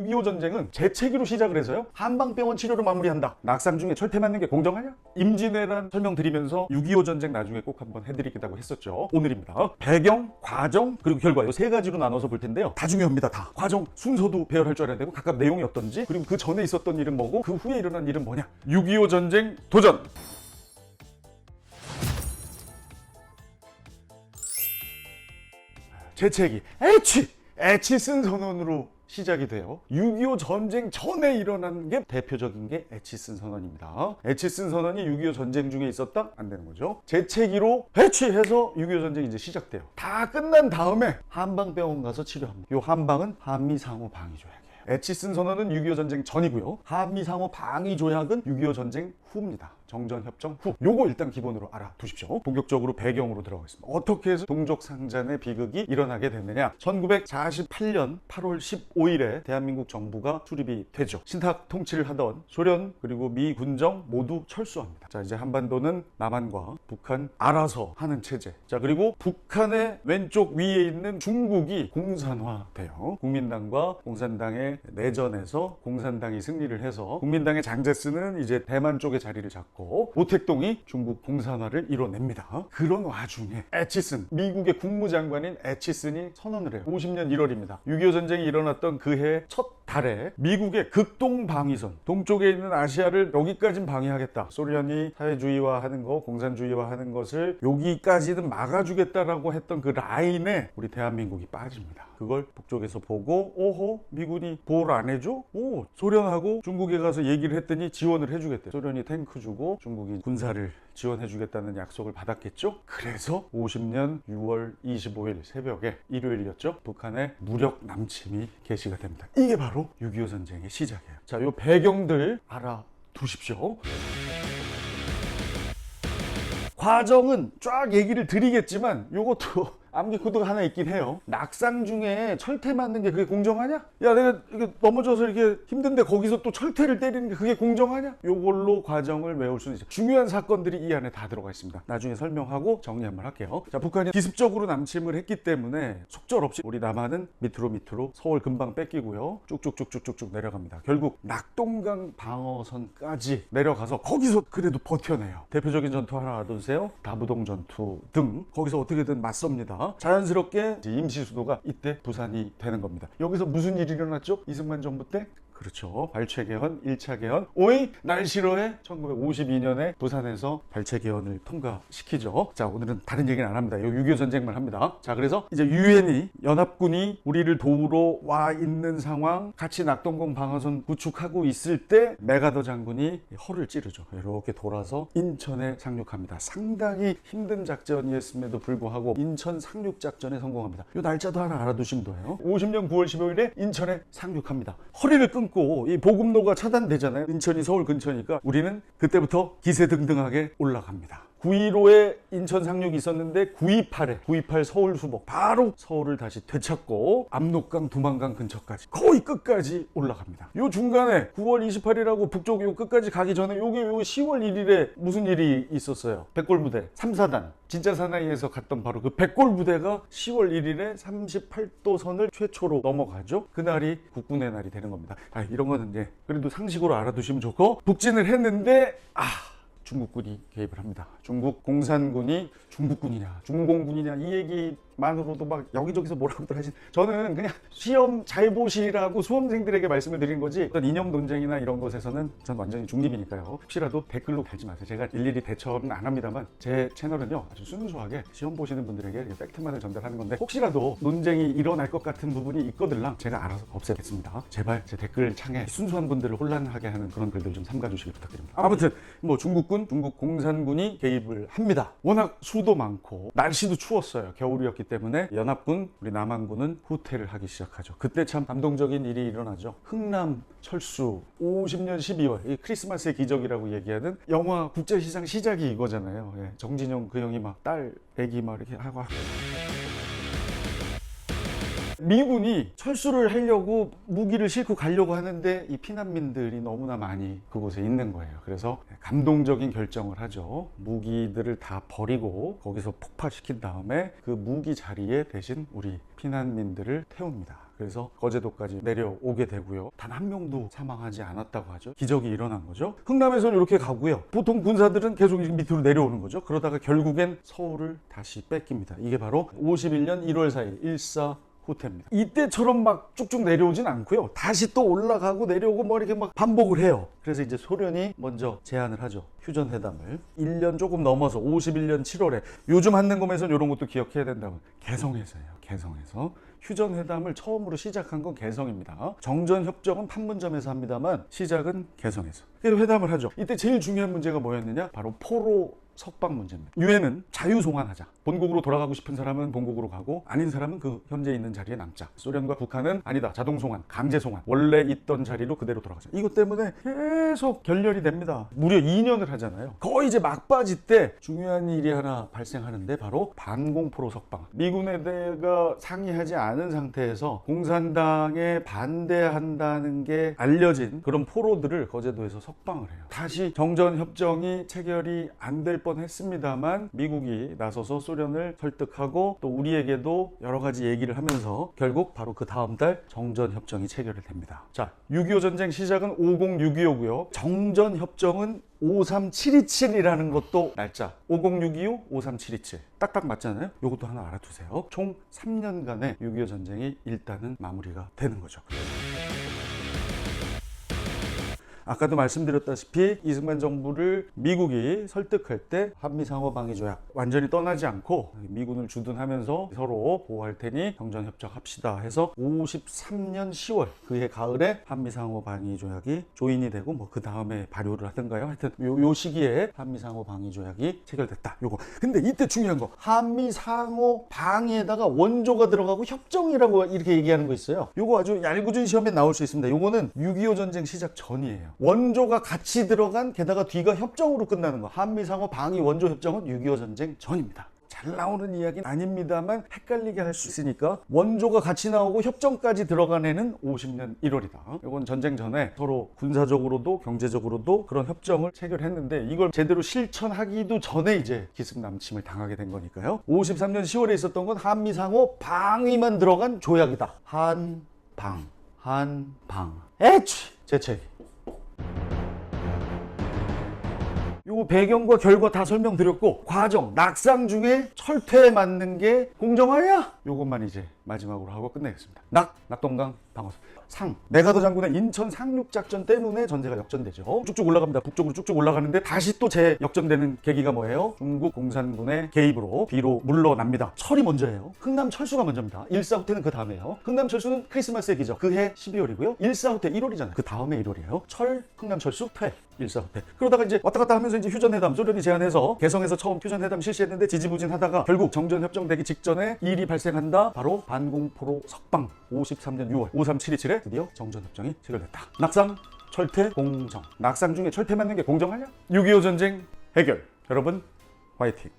6.25 전쟁은 재채기로 시작을 해서요, 한방병원 치료로 마무리한다. 낙상 중에 철퇴 맞는 게 공정하냐? 임진왜란 설명드리면서 6.25 전쟁 나중에 꼭 한번 해드리겠다고 했었죠. 오늘입니다. 배경, 과정, 그리고 결과, 이 세 가지로 나눠서 볼 텐데요. 다 중요합니다. 다. 과정, 순서도 배열할 줄 알아야 되고, 각각 내용이 어떤지, 그리고 그 전에 있었던 일은 뭐고, 그 후에 일어난 일은 뭐냐. 6.25 전쟁 도전! 재채기, 에치슨 선언으로 시작이 돼요. 6.25 전쟁 전에 일어난 게 대표적인 게 에치슨 선언입니다. 에치슨 선언이 6.25 전쟁 중에 있었다? 안 되는 거죠. 재채기로 해서 6.25 전쟁이 이제 시작돼요. 다 끝난 다음에 한방병원 가서 치료합니다. 요 한방은 한미상호 방위조약이에요. 에치슨 선언은 6.25 전쟁 전이고요. 한미상호 방위조약은 6.25 전쟁 후입니다. 정전협정 후. 요거 일단 기본으로 알아두십시오. 본격적으로 배경으로 들어가겠습니다. 어떻게 해서 동족상잔의 비극이 일어나게 됐느냐. 1948년 8월 15일에 대한민국 정부가 수립이 되죠. 신탁 통치를 하던 소련 그리고 미 군정 모두 철수합니다. 자, 이제 한반도는 남한과 북한 알아서 하는 체제. 자, 그리고 북한의 왼쪽 위에 있는 중국이 공산화돼요. 국민당과 공산당의 내전에서 공산당이 승리를 해서 국민당의 장제스는 이제 대만 쪽에 자리를 잡고 모택동이 중국 공산화를 이뤄냅니다. 그런 와중에 에치슨, 미국의 국무장관인 에치슨이 선언을 해요. 50년 1월입니다. 6.25 전쟁이 일어났던 그해 첫 달에 미국의 극동방위선, 동쪽에 있는 아시아를 여기까진 방위하겠다. 소련이 사회주의화하는 거, 공산주의화하는 것을 여기까지는 막아주겠다라고 했던 그 라인에 우리 대한민국이 빠집니다. 그걸 북쪽에서 보고 오호, 미군이 보호를 안 해줘? 오, 소련하고 중국에 가서 얘기를 했더니 지원을 해주겠대. 소련이 탱크 주고 중국이 군사를 지원해주겠다는 약속을 받았겠죠? 그래서 50년 6월 25일 새벽에 일요일이었죠? 북한의 무력 남침이 개시가 됩니다. 이게 바로 6.25 전쟁의 시작이에요. 자, 요 배경들 알아두십시오. 과정은 쫙 얘기를 드리겠지만 요것도 암기 코드가 하나 있긴 해요. 낙상 중에 철퇴 맞는 게 그게 공정하냐? 야, 내가 이게 넘어져서 이렇게 힘든데 거기서 또 철퇴를 때리는 게 그게 공정하냐? 요걸로 과정을 외울 수는 있죠. 중요한 사건들이 이 안에 다 들어가 있습니다. 나중에 설명하고 정리 한번 할게요. 자, 북한이 기습적으로 남침을 했기 때문에 속절없이 우리 남한은 밑으로 서울 금방 뺏기고요. 쭉쭉쭉쭉쭉 내려갑니다. 결국 낙동강 방어선까지 내려가서 거기서 그래도 버텨내요. 대표적인 전투 하나 알아두세요. 다부동 전투 등 거기서 어떻게든 맞섭니다. 자연스럽게 임시 수도가 이때 부산이 되는 겁니다. 여기서 무슨 일이 일어났죠? 이승만 정부 때? 그렇죠. 발췌개헌 1차 개헌. 오이 날 싫어해 1952년에 부산에서 발췌개헌을 통과시키죠. 자, 오늘은 다른 얘기는 안 합니다. 6.25 전쟁만 합니다. 자, 그래서 이제 유엔이, 연합군이 우리를 도우러 와 있는 상황, 같이 낙동강 방어선 구축하고 있을 때 메가더 장군이 허를 찌르죠. 이렇게 돌아서 인천에 상륙합니다. 상당히 힘든 작전이었음에도 불구하고 인천 상륙 작전에 성공합니다. 이 날짜도 하나 알아두시면 돼요. 50년 9월 15일에 인천에 상륙합니다. 허리를 끊고 이 보급로가 차단되잖아요. 인천이 서울 근처니까 우리는 그때부터 기세등등하게 올라갑니다. 9.15에 인천 상륙이 있었는데 9.28 서울 수복, 바로 서울을 다시 되찾고 압록강, 두만강 근처까지 거의 끝까지 올라갑니다. 요 중간에 9월 28일하고 북쪽 요 끝까지 가기 전에 요게 요 10월 1일에 무슨 일이 있었어요? 백골부대 3사단 진짜 사나이에서 갔던 바로 그 백골부대가 10월 1일에 38도 선을 최초로 넘어가죠. 그날이 국군의 날이 되는 겁니다. 아, 이런 거는 이제 그래도 상식으로 알아두시면 좋고, 북진을 했는데 중국군이 개입을 합니다. 중국 공산군이 중국군이냐 중공군이냐 이 얘기만으로도 막 여기저기서 뭐라고들 하신, 저는 그냥 시험 잘 보시라고 수험생들에게 말씀을 드린 거지 어떤 이념 논쟁이나 이런 것에서는 전 완전히 중립이니까요. 혹시라도 댓글로 달지 마세요. 제가 일일이 대처는 안 합니다만 제 채널은요 아주 순수하게 시험 보시는 분들에게 팩트만을 전달하는 건데, 혹시라도 논쟁이 일어날 것 같은 부분이 있거들랑 제가 알아서 없애겠습니다. 제발 제 댓글 창에 순수한 분들을 혼란하게 하는 그런 글들 좀 삼가주시길 부탁드립니다. 아무튼 뭐 중국 공산군이 개입을 합니다. 워낙 수도 많고 날씨도 추웠어요. 겨울이었기 때문에 연합군, 우리 남한군은 후퇴를 하기 시작하죠. 그때 참 감동적인 일이 일어나죠. 흥남 철수 50년 12월 이 크리스마스의 기적이라고 얘기하는 영화 국제시장 시작이 이거잖아요. 예, 정진영 그 형이 막 딸 애기 막 이렇게 하고 미군이 철수를 하려고 무기를 싣고 가려고 하는데 이 피난민들이 너무나 많이 그곳에 있는 거예요. 그래서 감동적인 결정을 하죠. 무기들을 다 버리고 거기서 폭파시킨 다음에 그 무기 자리에 대신 우리 피난민들을 태웁니다. 그래서 거제도까지 내려오게 되고요. 단 한 명도 사망하지 않았다고 하죠. 기적이 일어난 거죠. 흥남에서는 이렇게 가고요. 보통 군사들은 계속 밑으로 내려오는 거죠. 그러다가 결국엔 서울을 다시 뺏깁니다. 이게 바로 51년 1월 4일 일사후퇴입니다. 이때처럼 막 쭉쭉 내려오진 않고요. 다시 또 올라가고 내려오고 뭐 이렇게 막 반복을 해요. 그래서 이제 소련이 먼저 제안을 하죠. 휴전회담을. 1년 조금 넘어서 51년 7월에 요즘 한능검에서는 이런 것도 기억해야 된다고. 개성에서요. 개성에서. 휴전회담을 처음으로 시작한 건 개성입니다. 정전협정은 판문점에서 합니다만 시작은 개성에서. 그래서 회담을 하죠. 이때 제일 중요한 문제가 뭐였느냐? 바로 포로 석방 문제입니다. 유엔은 자유송환하자. 본국으로 돌아가고 싶은 사람은 본국으로 가고 아닌 사람은 그 현재 있는 자리에 남자. 소련과 북한은 아니다. 자동송환, 강제송환. 원래 있던 자리로 그대로 돌아가자. 이것 때문에 계속 결렬이 됩니다. 무려 2년을 하잖아요. 거의 이제 막바지 때 중요한 일이 하나 발생하는데 바로 반공포로 석방. 미군에다가 상의하지 않은 상태에서 공산당에 반대한다는 게 알려진 그런 포로들을 거제도에서 석방을 해요. 다시 정전협정이 체결이 안 될 뻔했습니다만 미국이 나서서 소련을 설득하고 또 우리에게도 여러 가지 얘기를 하면서 결국 바로 그 다음 달 정전협정이 체결이 됩니다. 자, 6.25 전쟁 시작은 50-6.25고요. 정전협정은 53727이라는 것도 날짜 50-625, 53727 딱딱 맞잖아요. 이것도 하나 알아두세요. 총 3년간의 6.25 전쟁이 일단은 마무리가 되는 거죠. 아까도 말씀드렸다시피 이승만 정부를 미국이 설득할 때 한미상호방위조약 완전히 떠나지 않고 미군을 주둔하면서 서로 보호할 테니 정전협정 합시다 해서 53년 10월 그해 가을에 한미상호방위조약이 조인이 되고 뭐 그 다음에 발효를 하던가요. 하여튼 요 시기에 한미상호방위조약이 체결됐다. 요거. 근데 이때 중요한 거 한미상호방위에다가 원조가 들어가고 협정이라고 이렇게 얘기하는 거 있어요. 요거 아주 얄궂은 시험에 나올 수 있습니다. 요거는 6.25 전쟁 시작 전이에요. 원조가 같이 들어간 게다가 뒤가 협정으로 끝나는 거. 한미상호 방위 원조 협정은 6.25 전쟁 전입니다. 잘 나오는 이야기는 아닙니다만 헷갈리게 할 수 있으니까 원조가 같이 나오고 협정까지 들어간 해는 50년 1월이다. 이건 전쟁 전에 서로 군사적으로도 경제적으로도 그런 협정을 체결했는데 이걸 제대로 실천하기도 전에 이제 기습남침을 당하게 된 거니까요. 53년 10월에 있었던 건 한미상호 방위만 들어간 조약이다. 한방. 에취! 재채기. 요 배경과 결과 다 설명드렸고 과정, 낙상 중에 철퇴에 맞는 게 공정하냐? 요것만 이제 마지막으로 하고 끝내겠습니다. 낙동강 방어선. 상, 메가더 장군의 인천 상륙작전 때문에 전제가 역전되죠. 쭉쭉 올라갑니다. 북쪽으로 쭉쭉 올라가는데 다시 또 재역전되는 계기가 뭐예요? 중국 공산군의 개입으로 뒤로 물러납니다. 철이 먼저예요. 흥남철수가 먼저입니다. 일사후퇴는 그 다음에요. 흥남철수는 크리스마스의 기적. 그해 12월이고요. 일사후퇴 1월이잖아요. 그 다음에 1월이에요. 철, 흥남철수, 퇴. 일사후퇴. 그러다가 이제 왔다 갔다 하면서 이제 휴전회담, 소련이 제안해서 개성에서 처음 휴전회담 실시했는데 지지부진하다가 결국 정전협정 되기 직전에 일이 발생한다. 바로 반공포로 석방 53년 6월 53727에 드디어 정전협정이 체결됐다. 낙상, 철퇴, 공정. 낙상 중에 철퇴 맞는 게 공정하냐? 6.25 전쟁 해결. 여러분 화이팅!